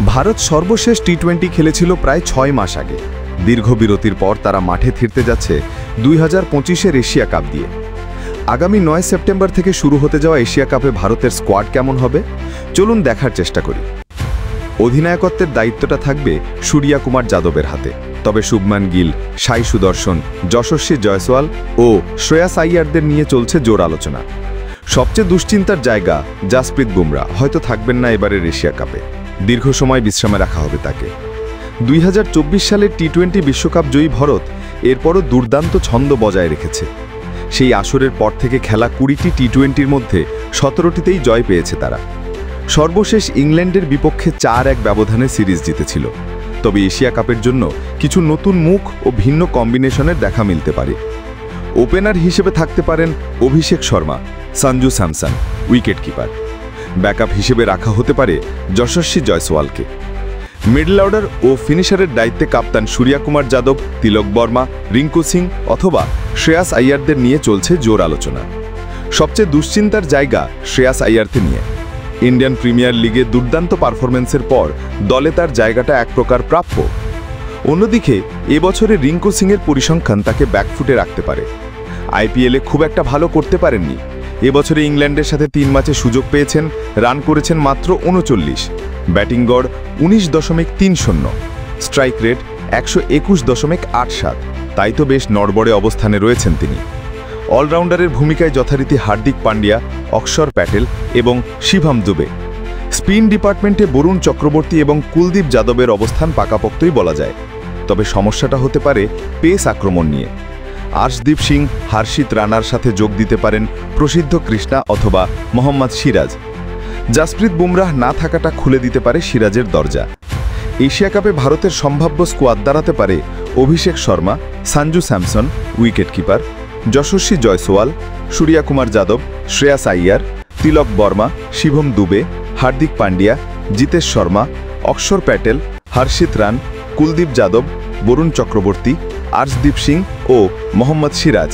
ভারত সর্বশেষ টি-20 খেলেছিল প্রায় 6 মাস আগে। দীর্ঘ বিরতির পর তারা মাঠে ফিরতে যাচ্ছে 2025-এর এশিয়া কাপ দিয়ে। আগামী 9 সেপ্টেম্বর থেকে শুরু হতে যাওয়া এশিয়া কাপে ভারতের স্কোয়াড কেমন হবে চলুন দেখার চেষ্টা করি। অধিনায়কত্বের দায়িত্বটা থাকবে সূর্যা কুমার যাদবের হাতে, তবে শুভমান গিল, সাই সুদর্শন, যশস্বী জয়সওয়াল ও শ্রেয়াস আইয়ারদের নিয়ে চলছে জোর আলোচনা। সবচেয়ে দুশ্চিন্তার জায়গা জাসপ্রীত বুমরা হয়তো থাকবেন না এবারের এশিয়া কাপে। দীর্ঘ সময় বিশ্রামে রাখা হবে তাকে। 2024 সালের টি-20 বিশ্বকাপ জয়ী ভারত এরপরও দুর্দান্ত ছন্দ বজায় রেখেছে। সেই আসরের পর থেকে খেলা 20টি টি-20-র মধ্যে 17টিতেই জয় পেয়েছে তারা। সর্বশেষ ইংল্যান্ডের বিপক্ষে 4-1 ব্যবধানে সিরিজ জিতেছিল। তবে এশিয়া কাপের জন্য কিছু নতুন মুখ ও ভিন্ন কম্বিনেশনের দেখা মিলতে পারে। ওপেনার হিসেবে থাকতে পারেন Abhishek Sharma, Sanju Samson, wicket keeper. Backup হিসেবে রাখা হতে পারে যশস্বী জয়সওয়ালকে। মিডল অর্ডার ও ফিনিশারের দায়িত্বে কাপ্তান সূর্যা কুমার যাদব, তিলক বর্মা, রিঙ্কু সিং অথবা শ্রেয়াস আইয়ারদের নিয়ে চলছে জোর আলোচনা। সবচেয়ে দুশ্চিন্তার জায়গা শ্রেয়াস আইয়ারকে নিয়ে। ইন্ডিয়ান প্রিমিয়ার লিগে দুর্দান্ত পারফরম্যান্সের পর দলে তার জায়গাটা এক প্রকার প্রাপ্য। অন্যদিকে এবছরে রিঙ্কু সিংয়ের পরিসংখ্যান তাকে ব্যাকফুটে রাখতে পারে। আইপিএলে খুব একটা ভালো করতে পারেননি। এবছরে ইংল্যান্ডের সাথে 3 ম্যাচে সুযোগ পেয়েছেন, রান করেছেন মাত্র 39, ব্যাটিং গড় 19.30, স্ট্রাইক রেট 121.87। তাই তো বেশ নড়বড়ে অবস্থানে রয়েছেন তিনি। অলরাউন্ডারের ভূমিকায় যথারীতি হার্দিক পান্ডিয়া, অক্ষর প্যাটেল এবং শিভম দুবে। স্পিন ডিপার্টমেন্টে বরুণ চক্রবর্তী এবং কুলদীপ যাদবের অবস্থান পাকাপোক্তই বলা যায়। তবে সমস্যাটা হতে পারে পেস আক্রমণ নিয়ে। আর্শদীপ সিং, হর্ষিত রানার সাথে যোগ দিতে পারেন প্রসিদ্ধ কৃষ্ণা অথবা মোহাম্মদ সিরাজ। জাসপ্রীত বুমরাহ না থাকাটা খুলে দিতে পারে সিরাজের দরজা। এশিয়া কাপে ভারতের সম্ভাব্য স্কোয়াড দাঁড়াতে পারে অভিষেক শর্মা, সঞ্জু স্যামসন উইকেট কিপার, যশস্বী জয়সওয়াল, সূর্যা কুমার যাদব, শ্রেয়াস আইয়ার, তিলক বর্মা, শিভম দুবে, হার্দিক পান্ডিয়া, জিতেশ শর্মা, অক্ষর প্যাটেল, হর্ষিত রান, কুলদীপ যাদব, বরুণ চক্রবর্তী, আর্শদীপ সিং ও মোহাম্মদ সিরাজ।